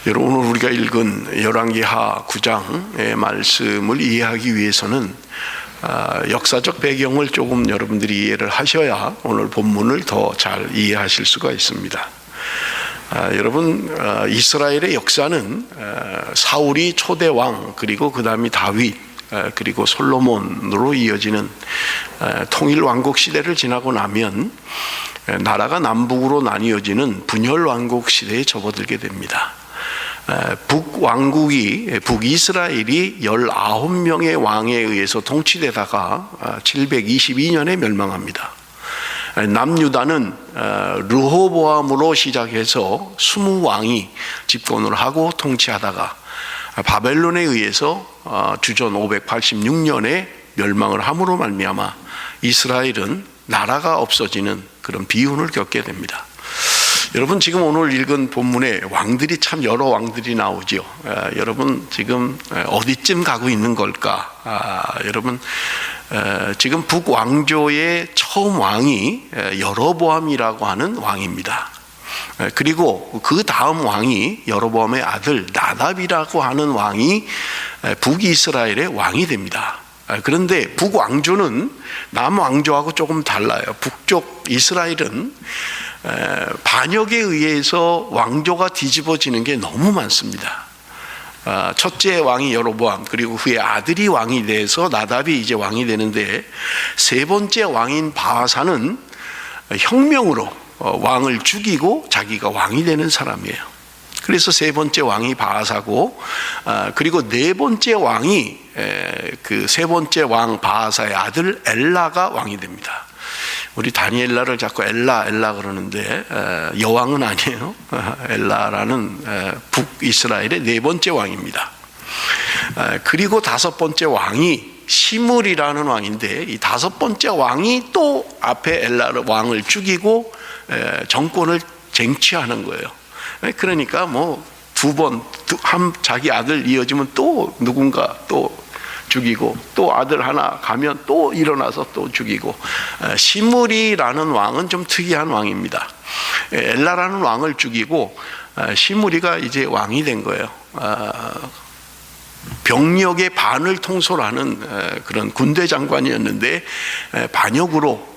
여러분, 오늘 우리가 읽은 열왕기하 9장의 말씀을 이해하기 위해서는 역사적 배경을 조금 여러분들이 이해를 하셔야 오늘 본문을 더 잘 이해하실 수가 있습니다. 여러분, 이스라엘의 역사는 사울이 초대 왕, 그리고 그 다음에 다윗, 그리고 솔로몬으로 이어지는 통일 왕국 시대를 지나고 나면 나라가 남북으로 나뉘어지는 분열 왕국 시대에 접어들게 됩니다. 북이스라엘이 19명의 왕에 의해서 통치되다가 722년에 멸망합니다. 남유다는 르호보암으로 시작해서 20왕이 집권을 하고 통치하다가 바벨론에 의해서 주전 586년에 멸망을 함으로 말미암아 이스라엘은 나라가 없어지는 그런 비운을 겪게 됩니다. 여러분, 지금 오늘 읽은 본문에 왕들이 참 여러 왕들이 나오죠. 여러분, 지금 어디쯤 가고 있는 걸까? 여러분, 지금 북왕조의 처음 왕이 여로보암이라고 하는 왕입니다. 그리고 그 다음 왕이 여로보암의 아들 나답이라고 하는 왕이 북이스라엘의 왕이 됩니다. 그런데 북왕조는 남왕조하고 조금 달라요. 북쪽 이스라엘은 반역에 의해서 왕조가 뒤집어지는 게 너무 많습니다. 첫째 왕이 여로보암, 그리고 후에 아들이 왕이 돼서 나답이 이제 왕이 되는데, 세 번째 왕인 바하사는 혁명으로 왕을 죽이고 자기가 왕이 되는 사람이에요. 그래서 세 번째 왕이 바하사고, 그리고 네 번째 왕이 그 세 번째 왕 바하사의 아들 엘라가 왕이 됩니다. 우리 다니엘라를 자꾸 엘라 그러는데 여왕은 아니에요. 엘라라는 북이스라엘의 네 번째 왕입니다. 그리고 다섯 번째 왕이 시므리라는 왕인데, 이 다섯 번째 왕이 또 앞에 엘라 왕을 죽이고 정권을 쟁취하는 거예요. 그러니까 뭐 자기 아들 이어지면 또 누군가 또 죽이고, 또 아들 하나 가면 또 일어나서 또 죽이고. 시므리라는 왕은 좀 특이한 왕입니다. 엘라라는 왕을 죽이고 시므리가 이제 왕이 된 거예요. 병력의 반을 통솔하는 그런 군대 장관이었는데 반역으로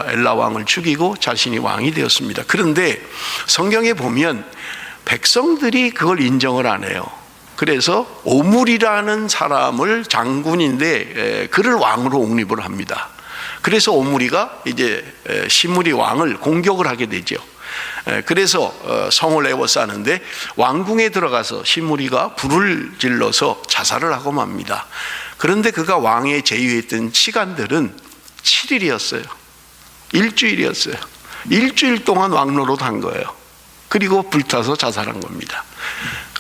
엘라 왕을 죽이고 자신이 왕이 되었습니다. 그런데 성경에 보면 백성들이 그걸 인정을 안 해요. 그래서 오므리라는 사람을 장군인데 그를 왕으로 옹립을 합니다. 그래서 오므리가 이제 시므리 왕을 공격을 하게 되죠. 그래서 성을 에워싸는데 왕궁에 들어가서 시므리가 불을 질러서 자살을 하고 맙니다. 그런데 그가 왕에 재위했던 시간들은 7일이었어요. 일주일이었어요. 일주일 동안 왕노릇 한 거예요. 그리고 불타서 자살한 겁니다.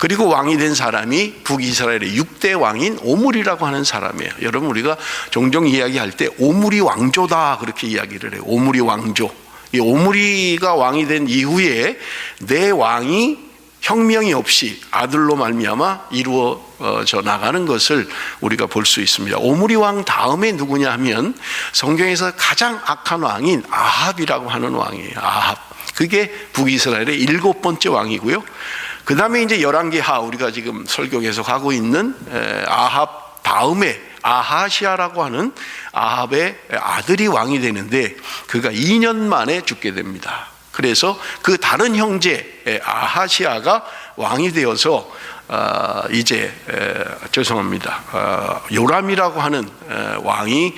그리고 왕이 된 사람이 북이스라엘의 6대 왕인 오므리라고 하는 사람이에요. 여러분, 우리가 종종 이야기할 때 오므리 왕조다 그렇게 이야기를 해요. 오므리 왕조. 이 오므리가 왕이 된 이후에 네 왕이 혁명이 없이 아들로 말미암아 이루어져 나가는 것을 우리가 볼 수 있습니다. 오므리 왕 다음에 누구냐 하면 성경에서 가장 악한 왕인 아합이라고 하는 왕이에요. 아합. 그게 북이스라엘의 7번째 왕이고요. 그 다음에 이제 열왕기하, 우리가 지금 설교 계속하고 있는 아합 다음에 아하시아라고 하는 아합의 아들이 왕이 되는데, 그가 2년 만에 죽게 됩니다. 그래서 그 다른 형제 아하시아가 왕이 되어서 요람이라고 하는 왕이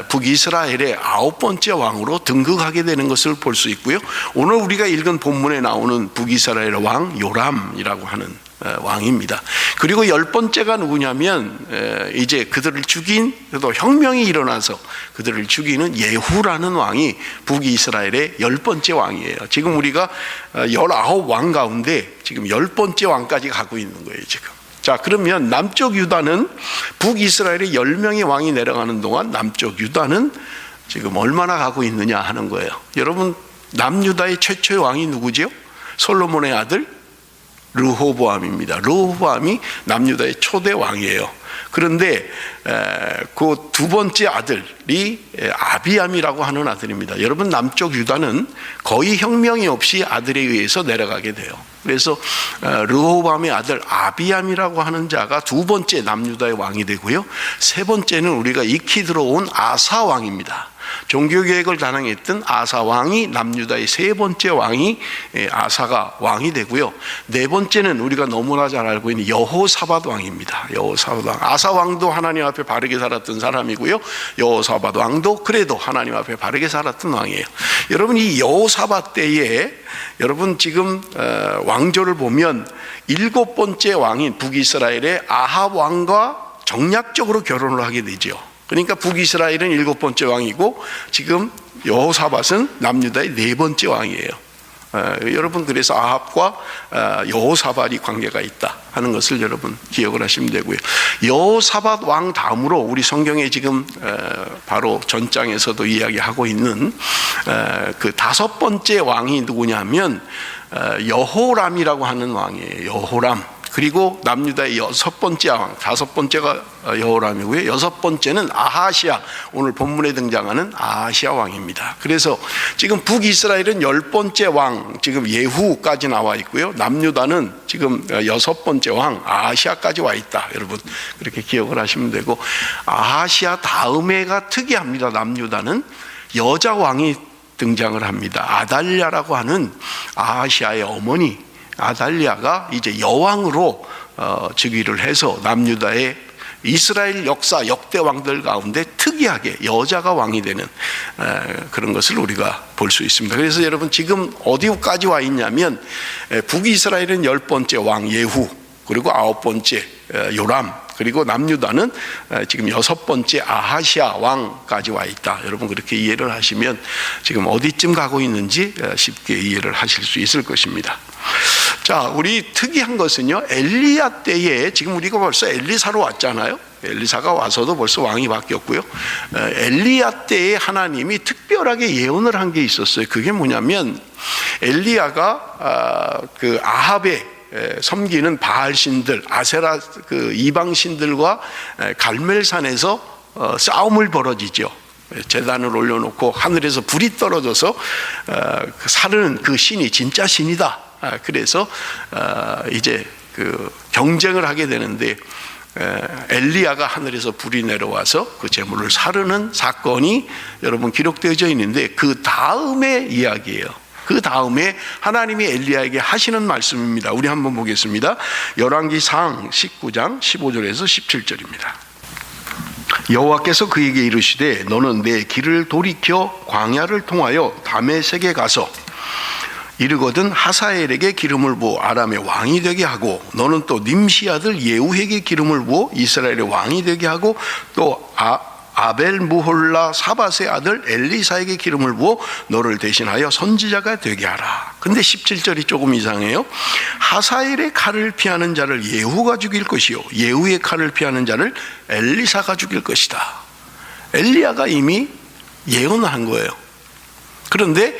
북이스라엘의 9번째 왕으로 등극하게 되는 것을 볼 수 있고요. 오늘 우리가 읽은 본문에 나오는 북이스라엘의 왕 요람이라고 하는 왕입니다. 그리고 10번째가 누구냐면 이제 그들을 죽인, 또 혁명이 일어나서 그들을 죽이는 예후라는 왕이 북이스라엘의 10번째 왕이에요. 지금 우리가 19왕 가운데 지금 10번째 왕까지 가고 있는 거예요, 지금. 자, 그러면 남쪽 유다는 북이스라엘의 10명의 왕이 내려가는 동안 남쪽 유다는 지금 얼마나 가고 있느냐 하는 거예요. 여러분, 남유다의 최초의 왕이 누구지요? 솔로몬의 아들 르호보암입니다. 르호보암이 남유다의 초대 왕이에요. 그런데 그 두 번째 아들이 아비암이라고 하는 아들입니다. 여러분, 남쪽 유다는 거의 혁명이 없이 아들에 의해서 내려가게 돼요. 그래서 르호보암의 아들 아비암이라고 하는 자가 두 번째 남유다의 왕이 되고요, 세 번째는 우리가 익히 들어온 아사 왕입니다. 종교개혁을 단행했던 아사 왕이 남유다의 세 번째 왕이 아사가 왕이 되고요, 네 번째는 우리가 너무나 잘 알고 있는 여호사밧 왕입니다. 여호사밧 왕, 아사 왕도 하나님 앞에 바르게 살았던 사람이고요, 여호사밧 왕도 그래도 하나님 앞에 바르게 살았던 왕이에요. 여러분, 이 여호사밧 때에 여러분 지금 왕조를 보면 일곱 번째 왕인 북이스라엘의 아합 왕과 정략적으로 결혼을 하게 되죠. 그러니까 북이스라엘은 일곱 번째 왕이고 지금 여호사밧은 남유다의 네 번째 왕이에요. 여러분, 그래서 아합과 여호사밧이 관계가 있다 하는 것을 여러분 기억을 하시면 되고요. 여호사밧 왕 다음으로 우리 성경에 지금 바로 전장에서도 이야기하고 있는 그 다섯 번째 왕이 누구냐면 여호람이라고 하는 왕이에요. 여호람. 그리고 남유다의 여섯 번째 왕, 다섯 번째가 여호람이고요, 여섯 번째는 아하시아, 오늘 본문에 등장하는 아하시아 왕입니다. 그래서 지금 북이스라엘은 열 번째 왕, 지금 예후까지 나와 있고요, 남유다는 지금 여섯 번째 왕 아하시아까지 와 있다. 여러분 그렇게 기억을 하시면 되고, 아하시아 다음에가 특이합니다. 남유다는 여자 왕이 등장을 합니다. 아달랴라고 하는 아하시아의 어머니 아달랴가 이제 여왕으로 즉위를 해서 남유다의 이스라엘 역사 역대 왕들 가운데 특이하게 여자가 왕이 되는 그런 것을 우리가 볼 수 있습니다. 그래서 여러분 지금 어디까지 와 있냐면 북이스라엘은 열 번째 왕 예후, 그리고 아홉 번째 요람, 그리고 남유다는 지금 여섯 번째 아하시아 왕까지 와 있다. 여러분 그렇게 이해를 하시면 지금 어디쯤 가고 있는지 쉽게 이해를 하실 수 있을 것입니다. 자, 우리 특이한 것은요, 엘리야 때에 지금 우리가 벌써 엘리사로 왔잖아요. 엘리사가 와서도 벌써 왕이 바뀌었고요, 엘리야 때에 하나님이 특별하게 예언을 한 게 있었어요. 그게 뭐냐면 엘리야가 그 아합의 섬기는 바알 신들, 아세라 그 이방 신들과 갈멜산에서 싸움을 벌어지죠. 제단을 올려놓고 하늘에서 불이 떨어져서 사르는 그 신이 진짜 신이다. 그래서 이제 그 경쟁을 하게 되는데 엘리야가 하늘에서 불이 내려와서 그 제물을 사르는 사건이 여러분 기록되어져 있는데, 그 다음의 이야기예요. 그 다음에 하나님이 엘리야에게 하시는 말씀입니다. 우리 한번 보겠습니다. 열왕기상 19장 15절에서 17절입니다. 여호와께서 그에게 이르시되 너는 내 길을 돌이켜 광야를 통하여 다메섹에 가서 이르거든 하사엘에게 기름을 부어 아람의 왕이 되게 하고, 너는 또 님시 아들 예후에게 기름을 부어 이스라엘의 왕이 되게 하고, 또 아벨 무홀라 사밧의 아들 엘리사에게 기름을 부어 너를 대신하여 선지자가 되게 하라. 근데 17절이 조금 이상해요. 하사엘의 칼을 피하는 자를 예후가 죽일 것이요 예후의 칼을 피하는 자를 엘리사가 죽일 것이다. 엘리야가 이미 예언한 거예요. 그런데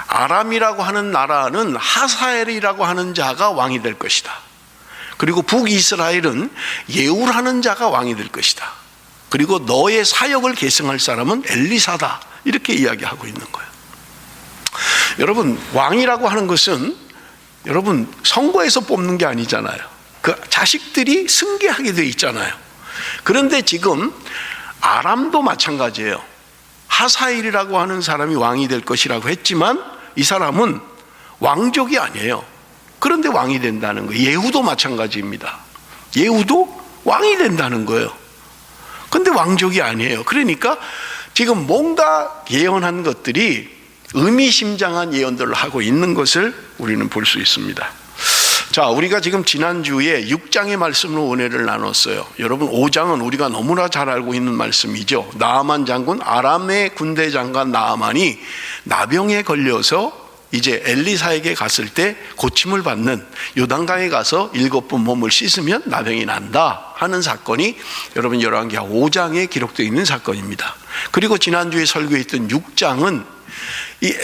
아람이라고 하는 나라는 하사엘이라고 하는 자가 왕이 될 것이다. 그리고 북이스라엘은 예후라는 자가 왕이 될 것이다. 그리고 너의 사역을 계승할 사람은 엘리사다. 이렇게 이야기하고 있는 거예요. 여러분, 왕이라고 하는 것은 여러분 선거에서 뽑는 게 아니잖아요. 그 자식들이 승계하게 돼 있잖아요. 그런데 지금 아람도 마찬가지예요. 하사엘이라고 하는 사람이 왕이 될 것이라고 했지만 이 사람은 왕족이 아니에요. 그런데 왕이 된다는 거예요. 예후도 마찬가지입니다. 예후도 왕이 된다는 거예요. 근데 왕족이 아니에요. 그러니까 지금 뭔가 예언한 것들이 의미심장한 예언들을 하고 있는 것을 우리는 볼 수 있습니다. 자, 우리가 지금 지난주에 6장의 말씀으로 은혜를 나눴어요. 여러분 5장은 우리가 너무나 잘 알고 있는 말씀이죠. 나아만 장군, 아람의 군대 장관 나아만이 나병에 걸려서 이제 엘리사에게 갔을 때 고침을 받는, 요단강에 가서 7번 몸을 씻으면 나병이 난다 하는 사건이 여러분 열왕기하 5장에 기록되어 있는 사건입니다. 그리고 지난주에 설교했던 6장은 이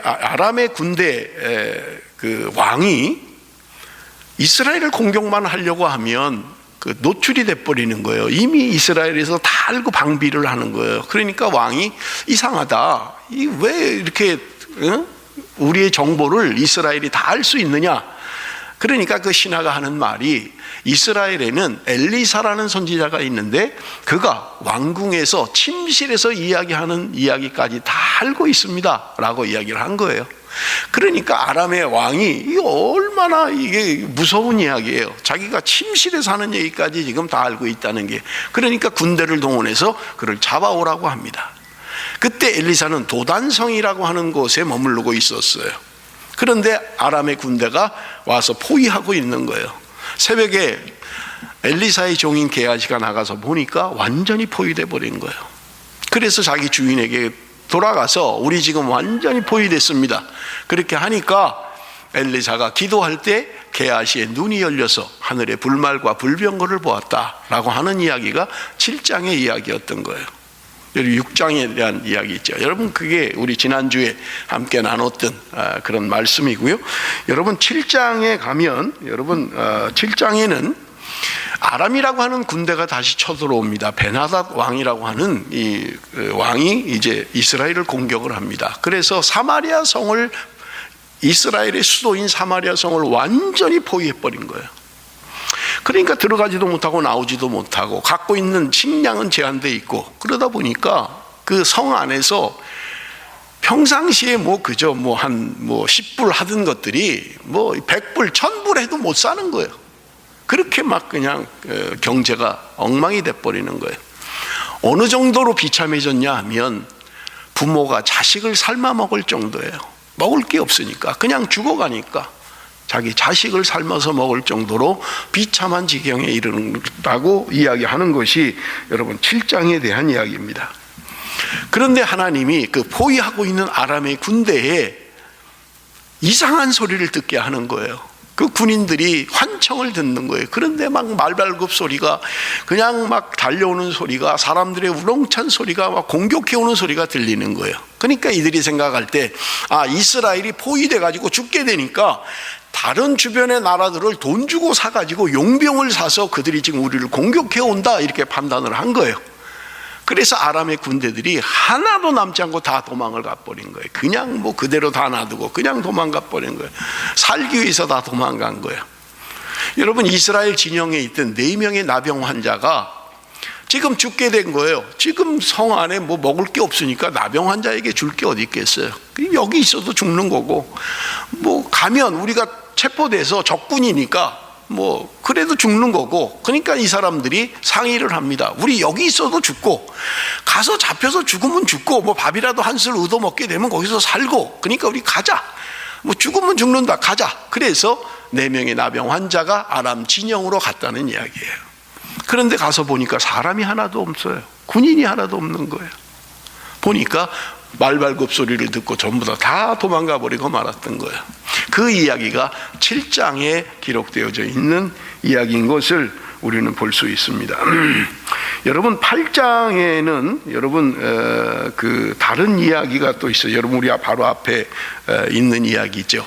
아람의 군대 그 왕이 이스라엘을 공격만 하려고 하면 그 노출이 돼버리는 거예요. 이미 이스라엘에서 다 알고 방비를 하는 거예요. 그러니까 왕이 이상하다. 왜 이렇게 우리의 정보를 이스라엘이 다 알 수 있느냐? 그러니까 그 신하가 하는 말이, 이스라엘에는 엘리사라는 선지자가 있는데 그가 왕궁에서 침실에서 이야기하는 이야기까지 다 알고 있습니다 라고 이야기를 한 거예요. 그러니까 아람의 왕이 이게 얼마나 이게 무서운 이야기예요. 자기가 침실에서 하는 얘기까지 지금 다 알고 있다는 게. 그러니까 군대를 동원해서 그를 잡아오라고 합니다. 그때 엘리사는 도단성이라고 하는 곳에 머무르고 있었어요. 그런데 아람의 군대가 와서 포위하고 있는 거예요. 새벽에 엘리사의 종인 게하시가 나가서 보니까 완전히 포위돼 버린 거예요. 그래서 자기 주인에게 돌아가서 우리 지금 완전히 포위됐습니다. 그렇게 하니까 엘리사가 기도할 때 게하시의 눈이 열려서 하늘에 불말과 불병거를 보았다라고 하는 이야기가 7장의 이야기였던 거예요. 6장에 대한 이야기 있죠. 여러분, 그게 우리 지난주에 함께 나눴던 그런 말씀이고요. 여러분 7장에 가면, 여러분 7장에는 아람이라고 하는 군대가 다시 쳐들어옵니다. 베나닷 왕이라고 하는 이 왕이 이제 이스라엘을 공격을 합니다. 그래서 사마리아 성을, 이스라엘의 수도인 사마리아 성을 완전히 포위해버린 거예요. 그러니까 들어가지도 못하고 나오지도 못하고 갖고 있는 식량은 제한되어 있고, 그러다 보니까 그 성 안에서 평상시에 그저 10불 하던 것들이 100불, 1000불 해도 못 사는 거예요. 그렇게 막 그냥 경제가 엉망이 돼버리는 거예요. 어느 정도로 비참해졌냐 하면 부모가 자식을 삶아 먹을 정도예요. 먹을 게 없으니까 그냥 죽어가니까 자기 자식을 삶아서 먹을 정도로 비참한 지경에 이르는다고 이야기하는 것이 여러분 7장에 대한 이야기입니다. 그런데 하나님이 그 포위하고 있는 아람의 군대에 이상한 소리를 듣게 하는 거예요. 그 군인들이 환청을 듣는 거예요. 그런데 막 말발굽 소리가, 그냥 막 달려오는 소리가, 사람들의 우렁찬 소리가, 막 공격해오는 소리가 들리는 거예요. 그러니까 이들이 생각할 때, 이스라엘이 포위돼 가지고 죽게 되니까 다른 주변의 나라들을 돈 주고 사가지고 용병을 사서 그들이 지금 우리를 공격해 온다, 이렇게 판단을 한 거예요. 그래서 아람의 군대들이 하나도 남지 않고 다 도망을 가버린 거예요. 그냥 그대로 다 놔두고 그냥 도망가 버린 거예요. 살기 위해서 다 도망간 거예요. 여러분, 이스라엘 진영에 있던 4명의 나병 환자가 지금 죽게 된 거예요. 지금 성 안에 먹을 게 없으니까 나병 환자에게 줄 게 어디 있겠어요. 여기 있어도 죽는 거고, 가면 우리가 체포돼서 적군이니까 그래도 죽는 거고. 그러니까 이 사람들이 상의를 합니다. 우리 여기 있어도 죽고, 가서 잡혀서 죽으면 죽고, 밥이라도 한술 얻어 먹게 되면 거기서 살고, 그러니까 우리 가자. 죽으면 죽는다, 가자. 그래서 4명의 나병 환자가 아람 진영으로 갔다는 이야기예요. 그런데 가서 보니까 사람이 하나도 없어요. 군인이 하나도 없는 거예요. 보니까 말발굽 소리를 듣고 전부 다 도망가 버리고 말았던 거예요. 그 이야기가 7장에 기록되어져 있는 이야기인 것을 우리는 볼 수 있습니다. 여러분 8장에는 여러분 그 다른 이야기가 또 있어요. 여러분 우리 바로 앞에 있는 이야기죠.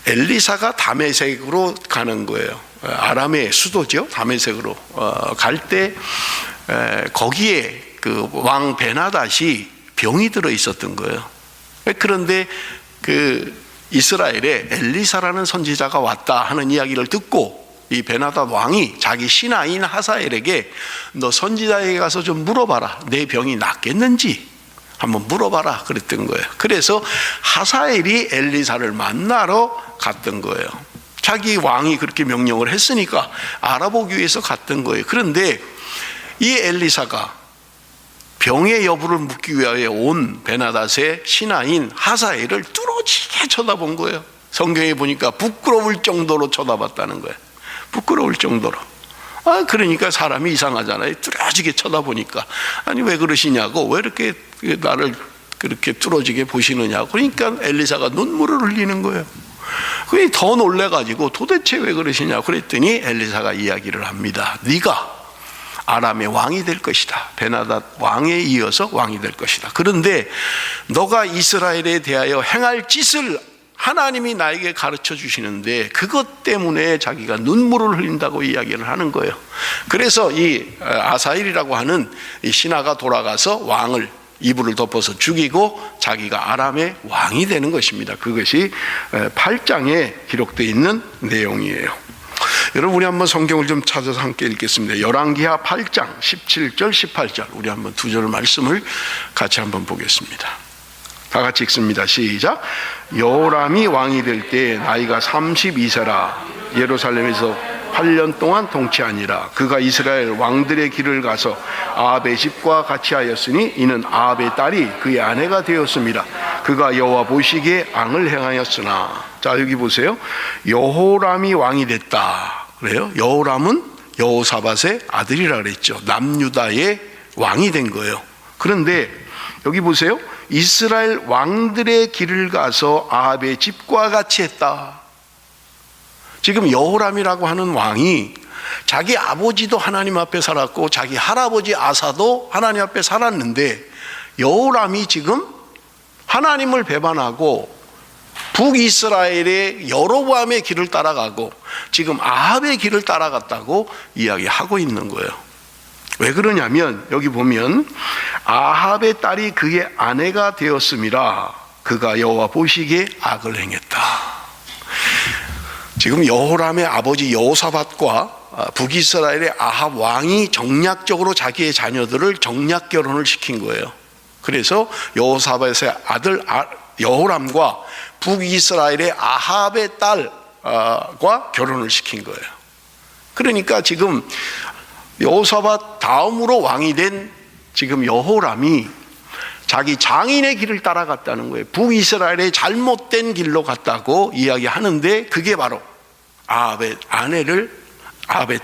엘리사가 다메섹으로 가는 거예요. 아람의 수도죠. 다메섹으로 갈 때 거기에 그 왕 베나닷이 병이 들어 있었던 거예요. 그런데 그 이스라엘에 엘리사라는 선지자가 왔다 하는 이야기를 듣고 이 베나닷 왕이 자기 신하인 하사엘에게 너 선지자에게 가서 좀 물어봐라. 내 병이 낫겠는지 한번 물어봐라 그랬던 거예요. 그래서 하사엘이 엘리사를 만나러 갔던 거예요. 자기 왕이 그렇게 명령을 했으니까 알아보기 위해서 갔던 거예요. 그런데 이 엘리사가 병의 여부를 묻기 위하여 온 베나닷의 신하인 하사엘을 뚫어지게 쳐다본 거예요. 성경에 보니까 부끄러울 정도로 쳐다봤다는 거예요. 부끄러울 정도로. 그러니까 사람이 이상하잖아요. 뚫어지게 쳐다보니까. 아니 왜 그러시냐고, 왜 이렇게 나를 그렇게 뚫어지게 보시느냐고. 그러니까 엘리사가 눈물을 흘리는 거예요. 그게 더 놀래가지고 도대체 왜 그러시냐고 그랬더니 엘리사가 이야기를 합니다. 네가 아람의 왕이 될 것이다. 베나닷 왕에 이어서 왕이 될 것이다. 그런데 너가 이스라엘에 대하여 행할 짓을 하나님이 나에게 가르쳐 주시는데 그것 때문에 자기가 눈물을 흘린다고 이야기를 하는 거예요. 그래서 이 아사엘이라고 하는 이 신하가 돌아가서 왕을 이불을 덮어서 죽이고 자기가 아람의 왕이 되는 것입니다. 그것이 8장에 기록되어 있는 내용이에요. 여러분, 우리 한번 성경을 좀 찾아서 함께 읽겠습니다. 열왕기하 8장 17절 18절, 우리 한번 두 절 말씀을 같이 한번 보겠습니다. 다 같이 읽습니다. 시작. 여호람이 왕이 될 때 나이가 32세라 예루살렘에서 8년 동안 통치하니라. 그가 이스라엘 왕들의 길을 가서 아합의 집과 같이 하였으니 이는 아합의 딸이 그의 아내가 되었습니다. 그가 여호와 보시기에 앙을 행하였으나. 자, 여기 보세요. 여호람이 왕이 됐다 그래요. 여호람은 여호사밧의 아들이라 그랬죠. 남유다의 왕이 된 거예요. 그런데 여기 보세요. 이스라엘 왕들의 길을 가서 아합의 집과 같이 했다. 지금 여호람이라고 하는 왕이 자기 아버지도 하나님 앞에 살았고 자기 할아버지 아사도 하나님 앞에 살았는데, 여호람이 지금 하나님을 배반하고 북이스라엘의 여로보암의 길을 따라가고 지금 아합의 길을 따라갔다고 이야기하고 있는 거예요. 왜 그러냐면 여기 보면 아합의 딸이 그의 아내가 되었음이라. 그가 여호와 보시기에 악을 행했다. 지금 여호람의 아버지 여호사밧과 북이스라엘의 아합 왕이 정략적으로 자기의 자녀들을 정략 결혼을 시킨 거예요. 그래서 여호사밧의 아들 여호람과 북이스라엘의 아합의 딸과 결혼을 시킨 거예요. 그러니까 지금 여호사밧 다음으로 왕이 된 지금 여호람이 자기 장인의 길을 따라갔다는 거예요. 북이스라엘의 잘못된 길로 갔다고 이야기하는데, 그게 바로 아합의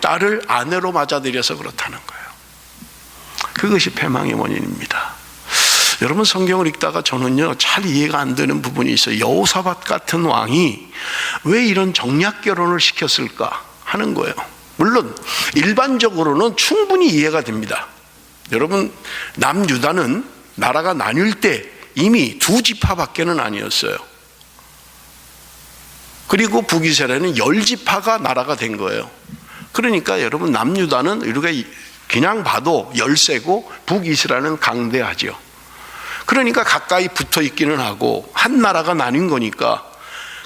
딸을 아내로 맞아들여서 그렇다는 거예요. 그것이 패망의 원인입니다. 여러분, 성경을 읽다가 저는요 잘 이해가 안 되는 부분이 있어요. 여호사밧 같은 왕이 왜 이런 정략 결혼을 시켰을까 하는 거예요. 물론 일반적으로는 충분히 이해가 됩니다. 여러분, 남유다는 나라가 나뉠 때 이미 2지파밖에는 아니었어요. 그리고 북이스라엘은 10지파가 나라가 된 거예요. 그러니까 여러분, 남유다는 우리가 그냥 봐도 열세고 북이스라엘은 강대하죠. 그러니까 가까이 붙어 있기는 하고 한 나라가 나뉜 거니까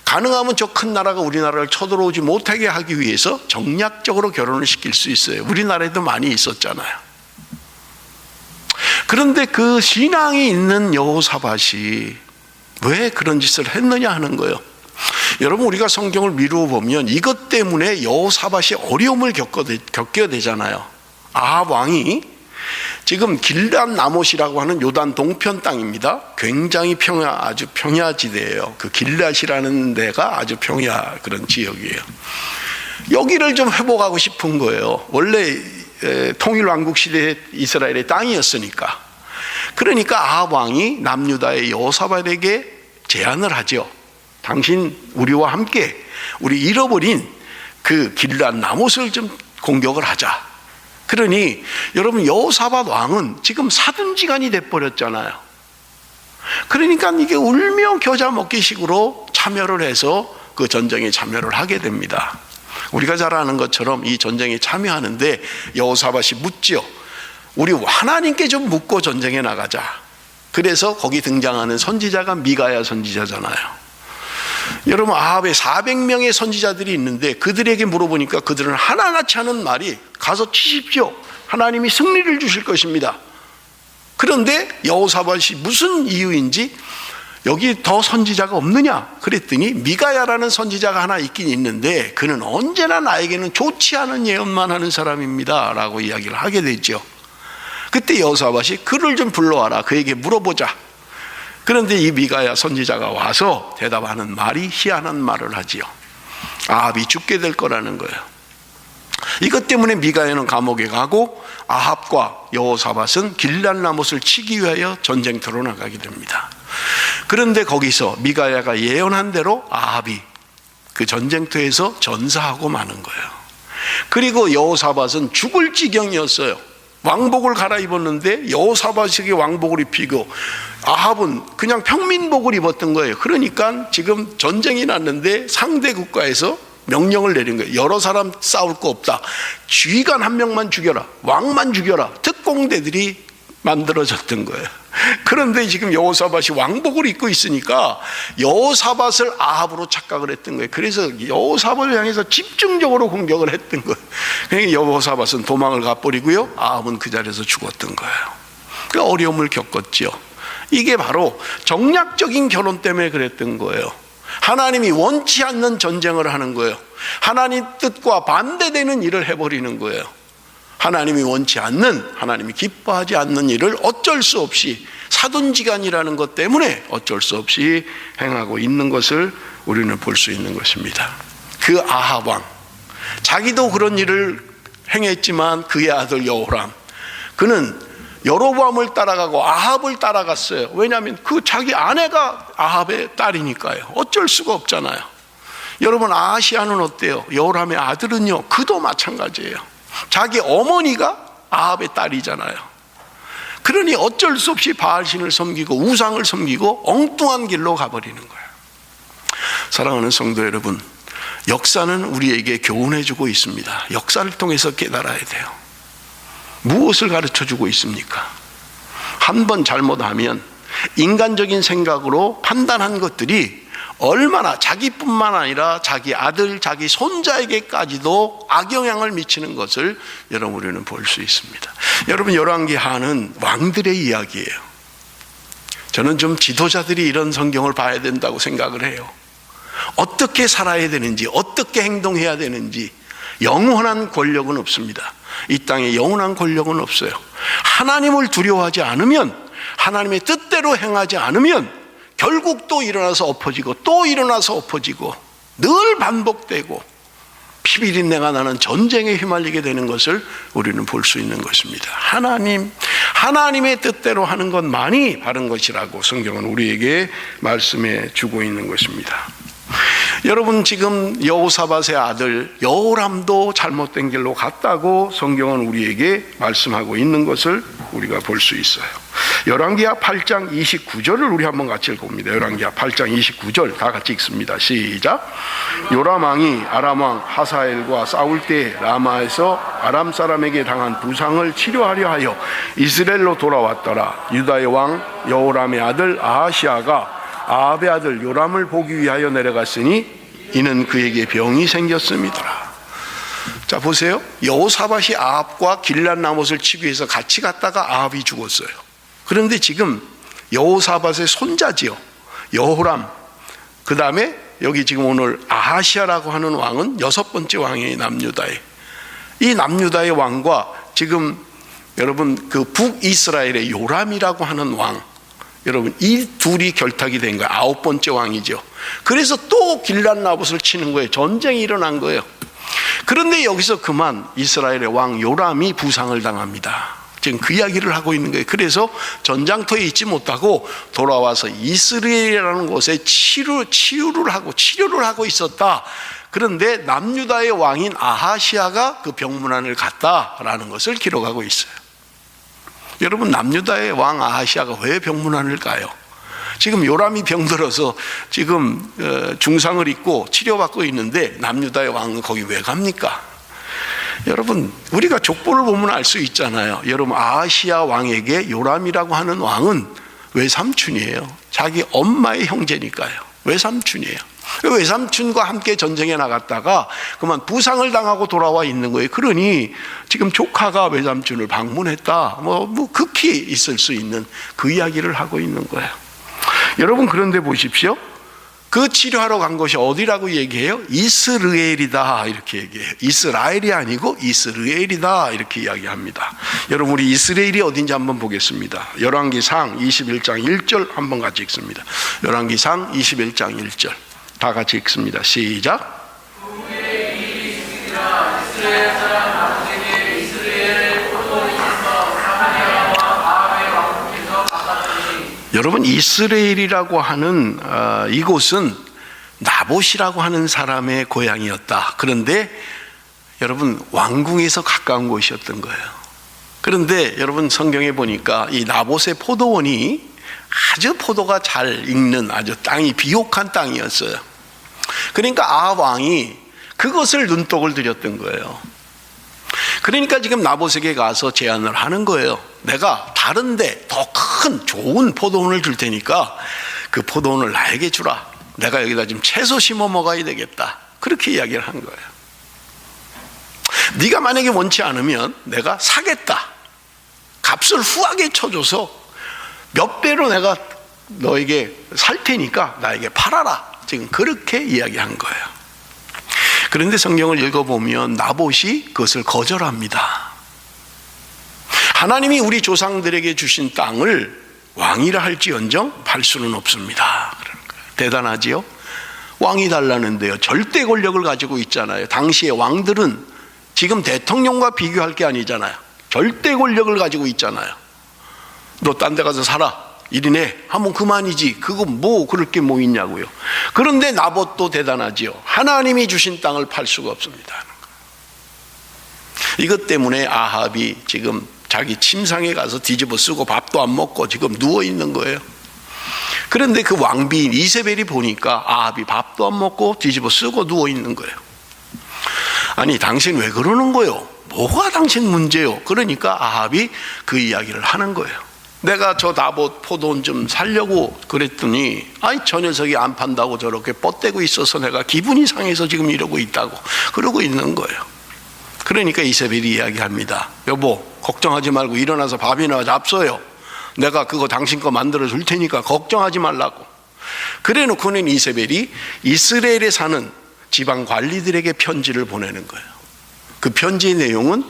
가능하면 저 큰 나라가 우리나라를 쳐들어오지 못하게 하기 위해서 정략적으로 결혼을 시킬 수 있어요. 우리나라에도 많이 있었잖아요. 그런데 그 신앙이 있는 여호사밧이 왜 그런 짓을 했느냐 하는 거예요. 여러분, 우리가 성경을 미루어 보면 이것 때문에 여호사밧이 어려움을 겪게 되잖아요. 아합 왕이 지금 길앗 라못이라고 하는 요단 동편 땅입니다. 굉장히 아주 평야지대예요. 그 길앗이라는 데가 아주 평야 그런 지역이에요. 여기를 좀 회복하고 싶은 거예요. 원래 통일왕국 시대의 이스라엘의 땅이었으니까. 그러니까 아합 왕이 남유다의 여호사밧에게 제안을 하죠. 당신 우리와 함께 우리 잃어버린 그 길앗 라못을 좀 공격을 하자. 그러니 여러분, 여호사밧 왕은 지금 사든지간이 돼버렸잖아요. 그러니까 이게 울며 겨자 먹기식으로 참여를 해서 그 전쟁에 참여를 하게 됩니다. 우리가 잘 아는 것처럼 이 전쟁에 참여하는데 여호사밧이 묻지요. 우리 하나님께 좀 묻고 전쟁에 나가자. 그래서 거기 등장하는 선지자가 미가야 선지자잖아요. 여러분, 아합에 400명의 선지자들이 있는데 그들에게 물어보니까 그들은 하나같이 하는 말이 가서 치십시오. 하나님이 승리를 주실 것입니다. 그런데 여호사밧이 무슨 이유인지 여기 더 선지자가 없느냐 그랬더니 미가야라는 선지자가 하나 있긴 있는데 그는 언제나 나에게는 좋지 않은 예언만 하는 사람입니다 라고 이야기를 하게 되죠. 그때 여호사밧이 그를 좀 불러와라, 그에게 물어보자. 그런데 이 미가야 선지자가 와서 대답하는 말이 희한한 말을 하지요. 아합이 죽게 될 거라는 거예요. 이것 때문에 미가야는 감옥에 가고 아합과 여호사밧은 길앗 라못을 치기 위하여 전쟁터로 나가게 됩니다. 그런데 거기서 미가야가 예언한 대로 아합이 그 전쟁터에서 전사하고 마는 거예요. 그리고 여호사밧은 죽을 지경이었어요. 왕복을 갈아입었는데 여호사밧에게 왕복을 입히고 아합은 그냥 평민복을 입었던 거예요. 그러니까 지금 전쟁이 났는데 상대 국가에서 명령을 내린 거예요. 여러 사람 싸울 거 없다. 지휘관 한 명만 죽여라. 왕만 죽여라. 특공대들이 만들어졌던 거예요. 그런데 지금 여호사밧이 왕복을 입고 있으니까 여호사밧을 아합으로 착각을 했던 거예요. 그래서 여호사밧을 향해서 집중적으로 공격을 했던 거예요. 그러니까 여호사밧은 도망을 가버리고요, 아합은 그 자리에서 죽었던 거예요. 그 어려움을 겪었죠. 이게 바로 정략적인 결혼 때문에 그랬던 거예요. 하나님이 원치 않는 전쟁을 하는 거예요. 하나님 뜻과 반대되는 일을 해버리는 거예요. 하나님이 원치 않는, 하나님이 기뻐하지 않는 일을 어쩔 수 없이 사돈지간이라는 것 때문에 어쩔 수 없이 행하고 있는 것을 우리는 볼 수 있는 것입니다. 그 아합 왕, 자기도 그런 일을 행했지만 그의 아들 여호람, 그는 여로보암을 따라가고 아합을 따라갔어요. 왜냐하면 그 자기 아내가 아합의 딸이니까요. 어쩔 수가 없잖아요. 여러분, 아하시아는 어때요? 여호람의 아들은요, 그도 마찬가지예요. 자기 어머니가 아합의 딸이잖아요. 그러니 어쩔 수 없이 바알신을 섬기고 우상을 섬기고 엉뚱한 길로 가버리는 거예요. 사랑하는 성도 여러분, 역사는 우리에게 교훈해주고 있습니다. 역사를 통해서 깨달아야 돼요. 무엇을 가르쳐주고 있습니까? 한 번 잘못하면 인간적인 생각으로 판단한 것들이 얼마나 자기뿐만 아니라 자기 아들, 자기 손자에게까지도 악영향을 미치는 것을 여러분 우리는 볼 수 있습니다. 여러분, 열왕기하는 왕들의 이야기예요. 저는 좀 지도자들이 이런 성경을 봐야 된다고 생각을 해요. 어떻게 살아야 되는지, 어떻게 행동해야 되는지. 영원한 권력은 없습니다. 이 땅에 영원한 권력은 없어요. 하나님을 두려워하지 않으면, 하나님의 뜻대로 행하지 않으면 결국 또 일어나서 엎어지고 또 일어나서 엎어지고 늘 반복되고 피비린내가 나는 전쟁에 휘말리게 되는 것을 우리는 볼 수 있는 것입니다. 하나님의 뜻대로 하는 것만이 바른 것이라고 성경은 우리에게 말씀해 주고 있는 것입니다. 여러분, 지금 여호사밧의 아들 여호람도 잘못된 길로 갔다고 성경은 우리에게 말씀하고 있는 것을 우리가 볼 수 있어요. 열왕기하 8장 29절을 우리 한번 같이 읽어봅니다. 열왕기하 8장 29절 다 같이 읽습니다. 시작. 요람 왕이 아람 왕 하사엘과 싸울 때 라마에서 아람 사람에게 당한 부상을 치료하려 하여 이스라엘로 돌아왔더라. 유다의 왕 여호람의 아들 아하시아가 아합의 아들 요람을 보기 위하여 내려갔으니 이는 그에게 병이 생겼음이더라. 자, 보세요. 여호사밧이 아합과 길랏라못을 치기 위해서 같이 갔다가 아합이 죽었어요. 그런데 지금 여호사밧의 손자지요, 여호람, 그 다음에 여기 지금 오늘 아하시아라고 하는 왕은 6번째 왕이에요. 남유다의, 이 남유다의 왕과 지금 여러분 그 북이스라엘의 요람이라고 하는 왕, 여러분 이 둘이 결탁이 된 거예요. 9번째 왕이죠. 그래서 또 길랏라못을 치는 거예요. 전쟁이 일어난 거예요. 그런데 여기서 그만 이스라엘의 왕 요람이 부상을 당합니다. 지금 그 이야기를 하고 있는 거예요. 그래서 전장터에 있지 못하고 돌아와서 이스라엘이라는 곳에 치료를 하고 있었다. 그런데 남유다의 왕인 아하시아가 그 병문안을 갔다라는 것을 기록하고 있어요. 여러분, 남유다의 왕 아하시아가 왜 병문안을 가요? 지금 요람이 병들어서 지금 중상을 입고 치료받고 있는데 남유다의 왕은 거기 왜 갑니까? 여러분, 우리가 족보를 보면 알 수 있잖아요. 여러분, 아하시아 왕에게 요람이라고 하는 왕은 외삼촌이에요. 자기 엄마의 형제니까요. 외삼촌이에요. 외삼촌과 함께 전쟁에 나갔다가 그만 부상을 당하고 돌아와 있는 거예요. 그러니 지금 조카가 외삼촌을 방문했다, 뭐 극히 있을 수 있는 그 이야기를 하고 있는 거예요. 여러분, 그런데 보십시오. 그 치료하러 간 것이 어디라고 얘기해요? 이스라엘이다 이렇게 얘기해요. 이스라엘이 아니고 이스라엘이다 이렇게 이야기합니다. 여러분, 우리 이스라엘이 어딘지 한번 보겠습니다. 열왕기상 21장 1절 한번 같이 읽습니다. 열왕기상 21장 1절 다 같이 읽습니다. 시작. 여러분, 이스라엘이라고 하는 이곳은 나봇이라고 하는 사람의 고향이었다. 그런데 여러분, 왕궁에서 가까운 곳이었던 거예요. 그런데 여러분, 성경에 보니까 이 나봇의 포도원이 아주 포도가 잘 익는 아주 땅이 비옥한 땅이었어요. 그러니까 아합 왕이 그것을 눈독을 들였던 거예요. 그러니까 지금 나봇에게 가서 제안을 하는 거예요. 내가 다른데 더 큰 좋은 포도원을 줄 테니까 그 포도원을 나에게 주라. 내가 여기다 지금 채소 심어 먹어야 되겠다. 그렇게 이야기를 한 거예요. 네가 만약에 원치 않으면 내가 사겠다. 값을 후하게 쳐줘서 몇 배로 내가 너에게 살 테니까 나에게 팔아라. 지금 그렇게 이야기한 거예요. 그런데 성경을 읽어보면 나봇이 그것을 거절합니다. 하나님이 우리 조상들에게 주신 땅을 왕이라 할지언정 팔 수는 없습니다. 그러는 거예요. 대단하지요? 왕이 달라는데요. 절대 권력을 가지고 있잖아요. 당시의 왕들은 지금 대통령과 비교할 게 아니잖아요. 절대 권력을 가지고 있잖아요. 너 딴 데 가서 살아. 이리네 하면 그만이지. 그거 뭐 그럴 게 뭐 있냐고요. 그런데 나봇도 대단하지요. 하나님이 주신 땅을 팔 수가 없습니다. 이것 때문에 아합이 지금 자기 침상에 가서 뒤집어 쓰고 밥도 안 먹고 지금 누워 있는 거예요. 그런데 그 왕비인 이세벨이 보니까 아합이 밥도 안 먹고 뒤집어 쓰고 누워 있는 거예요. 아니 당신 왜 그러는 거예요? 뭐가 당신 문제요? 그러니까 아합이 그 이야기를 하는 거예요. 내가 저 나봇 포도원 좀 살려고 그랬더니 아이 저 녀석이 안 판다고 저렇게 뻗대고 있어서 내가 기분이 상해서 지금 이러고 있다고 그러고 있는 거예요. 그러니까 이세벨이 이야기합니다. 여보 걱정하지 말고 일어나서 밥이나 잡숴요. 내가 그거 당신 거 만들어 줄 테니까 걱정하지 말라고. 그래 놓고는 이세벨이 이스라엘에 사는 지방 관리들에게 편지를 보내는 거예요. 그 편지의 내용은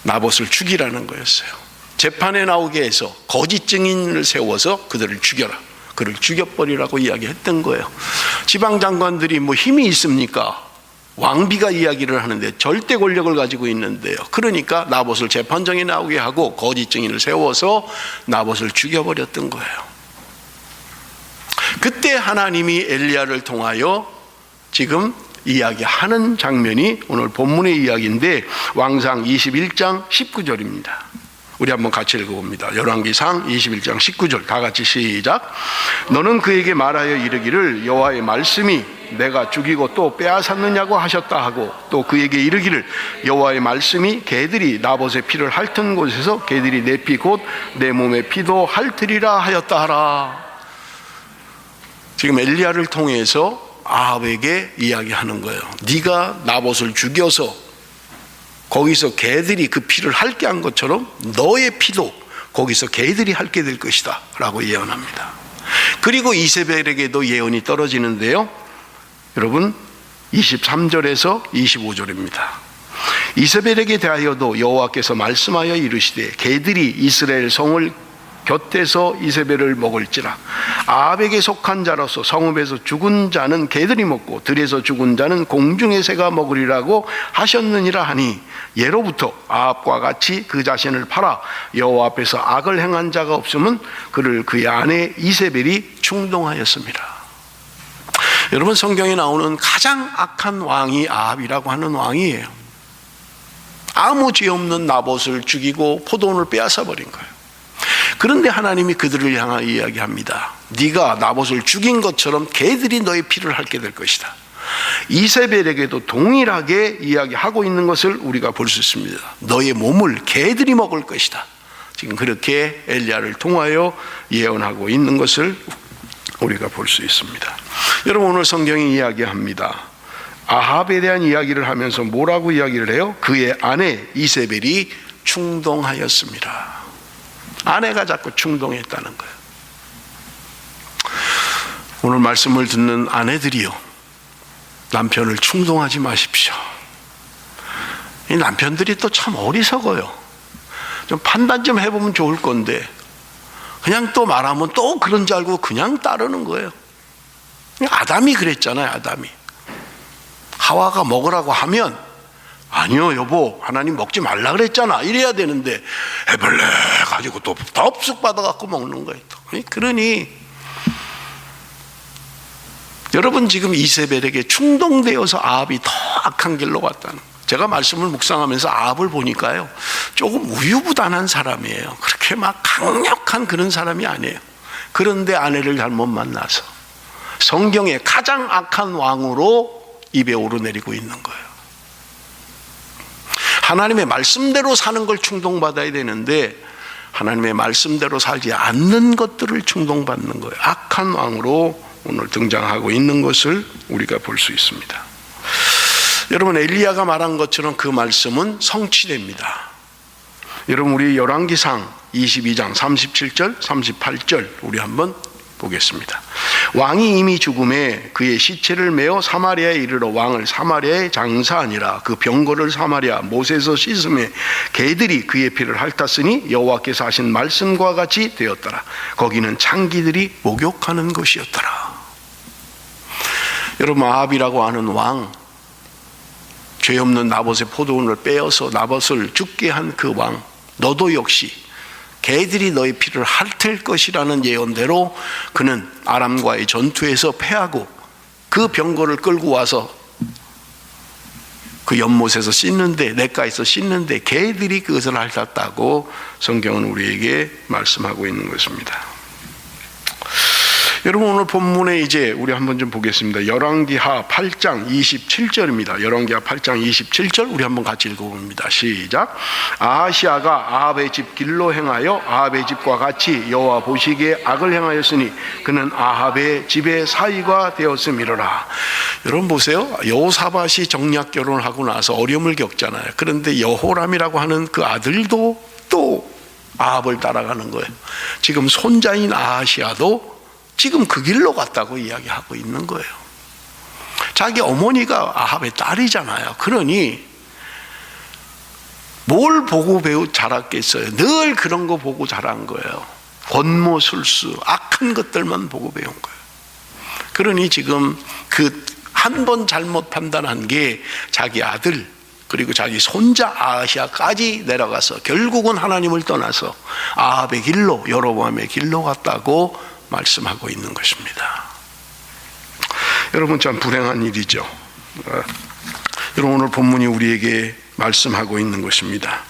나봇을 죽이라는 거였어요. 재판에 나오게 해서 거짓 증인을 세워서 그들을 죽여라. 그를 죽여버리라고 이야기했던 거예요. 지방 장관들이 뭐 힘이 있습니까? 왕비가 이야기를 하는데 절대 권력을 가지고 있는데요. 그러니까 나봇을 재판정에 나오게 하고 거짓 증인을 세워서 나봇을 죽여버렸던 거예요. 그때 하나님이 엘리야를 통하여 지금 이야기하는 장면이 오늘 본문의 이야기인데 왕상 21장 19절입니다. 우리 한번 같이 읽어봅니다. 열왕기상 21장 19절 다 같이 시작. 너는 그에게 말하여 이르기를 여호와의 말씀이 내가 죽이고 또 빼앗았느냐고 하셨다 하고 또 그에게 이르기를 여호와의 말씀이 개들이 나봇의 피를 핥은 곳에서 개들이 내 피 곧 내 몸의 피도 핥으리라 하였다 하라. 지금 엘리야를 통해서 아합에게 이야기하는 거예요. 네가 나봇을 죽여서 거기서 개들이 그 피를 핥게 한 것처럼 너의 피도 거기서 개들이 핥게 될 것이다 라고 예언합니다. 그리고 이세벨에게도 예언이 떨어지는데요. 여러분 23절에서 25절입니다. 이세벨에게 대하여도 여호와께서 말씀하여 이르시되 개들이 이스라엘 성을 곁에서 이세벨을 먹을지라. 아합에게 속한 자로서 성읍에서 죽은 자는 개들이 먹고 들에서 죽은 자는 공중의 새가 먹으리라고 하셨느니라 하니 예로부터 아합과 같이 그 자신을 팔아 여호와 앞에서 악을 행한 자가 없으면 그를 그의 아내 이세벨이 충동하였습니다. 여러분 성경에 나오는 가장 악한 왕이 아합이라고 하는 왕이에요. 아무 죄 없는 나봇을 죽이고 포도원을 빼앗아 버린 거예요. 그런데 하나님이 그들을 향하여 이야기합니다. 네가 나봇을 죽인 것처럼 개들이 너의 피를 핥게 될 것이다. 이세벨에게도 동일하게 이야기하고 있는 것을 우리가 볼 수 있습니다. 너의 몸을 개들이 먹을 것이다. 지금 그렇게 엘리야를 통하여 예언하고 있는 것을 우리가 볼 수 있습니다. 여러분 오늘 성경이 이야기합니다. 아합에 대한 이야기를 하면서 뭐라고 이야기를 해요? 그의 아내 이세벨이 충동하였습니다. 아내가 자꾸 충동했다는 거예요. 오늘 말씀을 듣는 아내들이요, 남편을 충동하지 마십시오. 이 남편들이 또 참 어리석어요. 좀 판단 좀 해보면 좋을 건데 그냥 또 말하면 또 그런 줄 알고 그냥 따르는 거예요. 아담이 그랬잖아요. 아담이 하와가 먹으라고 하면 아니요 여보 하나님 먹지 말라 그랬잖아 이래야 되는데 해벌레 가지고 또 덥석 받아갖고 먹는 거예요. 그러니 여러분 지금 이세벨에게 충동되어서 아합이 더 악한 길로 갔다는 거예요. 제가 말씀을 묵상하면서 아합을 보니까요 조금 우유부단한 사람이에요. 그렇게 막 강력한 그런 사람이 아니에요. 그런데 아내를 잘못 만나서 성경의 가장 악한 왕으로 입에 오르내리고 있는 거예요. 하나님의 말씀대로 사는 걸 충동받아야 되는데 하나님의 말씀대로 살지 않는 것들을 충동받는 거예요. 악한 왕으로 오늘 등장하고 있는 것을 우리가 볼 수 있습니다. 여러분, 엘리야가 말한 것처럼 그 말씀은 성취됩니다. 여러분, 우리 열왕기상 22장 37절 38절 우리 한번 보겠습니다. 왕이 이미 죽음에 그의 시체를 메어 사마리아에 이르러 왕을 사마리아에 장사하니라. 그 병거를 사마리아 못에서 씻음에 개들이 그의 피를 핥았으니 여호와께서 하신 말씀과 같이 되었더라. 거기는 창기들이 목욕하는 것이었더라. 여러분, 아합이라고 하는 왕, 죄 없는 나봇의 포도원을 빼어서 나봇을 죽게 한 그 왕, 너도 역시 개들이 너의 피를 핥을 것이라는 예언대로 그는 아람과의 전투에서 패하고 그 병거를 끌고 와서 그 연못에서 씻는데, 냇가에서 씻는데 개들이 그것을 핥았다고 성경은 우리에게 말씀하고 있는 것입니다. 여러분, 오늘 본문에 이제 우리 한번 좀 보겠습니다. 열왕기하 8장 27절입니다. 열왕기하 8장 27절 우리 한번 같이 읽어봅니다. 시작. 아하시아가 아합의 집 길로 행하여 아합의 집과 같이 여호와 보시기에 악을 행하였으니 그는 아합의 집의 사위가 되었음이로라. 여러분 보세요. 여호사밧이 정략 결혼을 하고 나서 어려움을 겪잖아요. 그런데 여호람이라고 하는 그 아들도 또 아합을 따라가는 거예요. 지금 손자인 아하시아도 지금 그 길로 갔다고 이야기하고 있는 거예요. 자기 어머니가 아합의 딸이잖아요. 그러니 뭘 보고 자랐겠어요? 늘 그런 거 보고 자란 거예요. 권모술수, 악한 것들만 보고 배운 거예요. 그러니 지금 그 한 번 잘못 판단한 게 자기 아들 그리고 자기 손자 아하시아까지 내려가서 결국은 하나님을 떠나서 아합의 길로, 여로보암의 길로 갔다고 말씀하고 있는 것입니다. 여러분, 참 불행한 일이죠. 여러분, 오늘 본문이 우리에게 말씀하고 있는 것입니다.